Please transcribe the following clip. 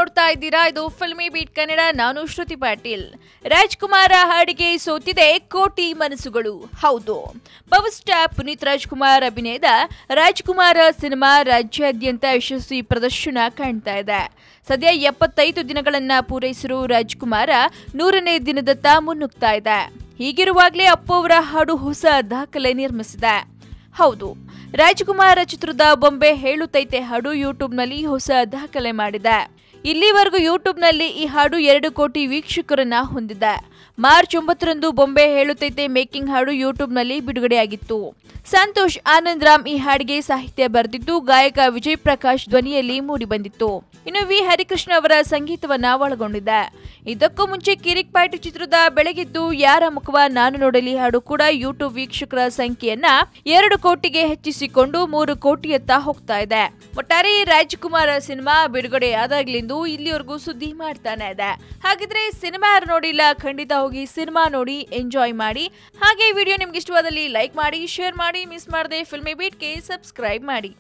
ನೋಡ್ತಾ ಇದ್ದೀರಾ, ಇದು ಫಿಲ್ಮಿ ಬೀಟ್ ಕನ್ನಡ. ನಾನು ಶ್ರುತಿ ಪಾಟೀಲ್. ರಾಜ್ಕುಮಾರ್ ಹಾಡಿಗೆ ಸೋತಿದೆ ಕೋಟಿ ಮನಸ್ಸುಗಳು. ಹೌದು, ಪವರ್ ಸ್ಟಾರ್ ಪುನೀತ್ ರಾಜ್ಕುಮಾರ್ ಅಭಿನಯದ ರಾಜ್ಕುಮಾರ್ ಸಿನಿಮಾ ರಾಜ್ಯಾದ್ಯಂತ ಯಶಸ್ವಿ ಪ್ರದರ್ಶನ ಕಾಣ್ತಾ ಇದೆ. ಸದ್ಯ 75 ದಿನಗಳನ್ನ ಪೂರೈಸಿರುವ ರಾಜ್ಕುಮಾರ್ 100ನೇ ದಿನದತ್ತ ಮುನ್ನುಗ್ತಾ ಇದೆ. ಹೀಗಿರುವಾಗಲೇ ಅಪ್ಪು ಅವರ ಹಾಡು ಹೊಸ ದಾಖಲೆ ನಿರ್ಮಿಸಿದೆ. ಹೌದು, ರಾಜ್ಕುಮಾರ್ ಚಿತ್ರದ ಬೊಂಬೆ ಹೇಳುತ್ತೈತೆ ಹಾಡು ಯೂಟ್ಯೂಬ್ನಲ್ಲಿ ಹೊಸ ದಾಖಲೆ ಮಾಡಿದೆ. ಇಲ್ಲಿವರೆಗೂ ಯೂಟ್ಯೂಬ್ನಲ್ಲಿ ಈ ಹಾಡು 2 ಕೋಟಿ ವೀಕ್ಷಕರನ್ನ ಹೊಂದಿದೆ. ಮಾರ್ಚ್ 9ರಂದು ಬೊಂಬೆ ಹೇಳುತ್ತೈತೆ ಮೇಕಿಂಗ್ ಹಾಡು ಯೂಟ್ಯೂಬ್ನಲ್ಲಿ ಬಿಡುಗಡೆಯಾಗಿತ್ತು. ಸಂತೋಷ್ ಆನಂದ್ ರಾಮ್ ಈ ಹಾಡಿಗೆ ಸಾಹಿತ್ಯ ಬರೆದಿದ್ದು, ಗಾಯಕ ವಿಜಯ್ ಪ್ರಕಾಶ್ ಧ್ವನಿಯಲ್ಲಿ ಮೂಡಿಬಂದಿತ್ತು. ಇನ್ನು ವಿ ಹರಿಕೃಷ್ಣ ಅವರ ಸಂಗೀತವನ್ನ ಒಳಗೊಂಡಿದೆ. ಇದಕ್ಕೂ ಮುಂಚೆ ಕಿರಿಕ್ ಪಾರ್ಟಿ ಚಿತ್ರದ ಬೆಳಗಿದ್ದು ಯಾರ ಮುಖವ ನಾನು ನೋಡಲಿ ಹಾಡು ಕೂಡ ಯೂಟ್ಯೂಬ್ ವೀಕ್ಷಕರ ಸಂಖ್ಯೆಯನ್ನ 2 ಕೋಟಿಗೆ ಹೆಚ್ಚಿಸಿಕೊಂಡು 3 ಕೋಟಿಯತ್ತ ಹೋಗ್ತಾ ಇದೆ. ಒಟ್ಟಾರೆ ರಾಜ್ಕುಮಾರ್ ಸಿನಿಮಾ ಬಿಡುಗಡೆಯಾದಾಗ್ಲಿಂದ ಇಲ್ಲಿವರೆಗೂ ಸುದ್ದಿ ಮಾಡ್ತಾನೆ ಇದೆ. ಹಾಗಿದ್ರೆ ಸಿನಿಮಾ ಯಾರು ನೋಡಿಲ್ಲ, ಖಂಡಿತ ಹೋಗಿ ಸಿನಿಮಾ ನೋಡಿ ಎಂಜಾಯ್ ಮಾಡಿ. ಹಾಗೆ ವಿಡಿಯೋ ನಿಮ್ಗೆ ಇಷ್ಟವಾದಲ್ಲಿ ಲೈಕ್ ಮಾಡಿ, ಶೇರ್ ಮಾಡಿ, ಮಿಸ್ ಮಾಡದೆ ಫಿಲ್ಮಿ ಬೀಟ್ಗೆ ಸಬ್ಸ್ಕ್ರೈಬ್ ಮಾಡಿ.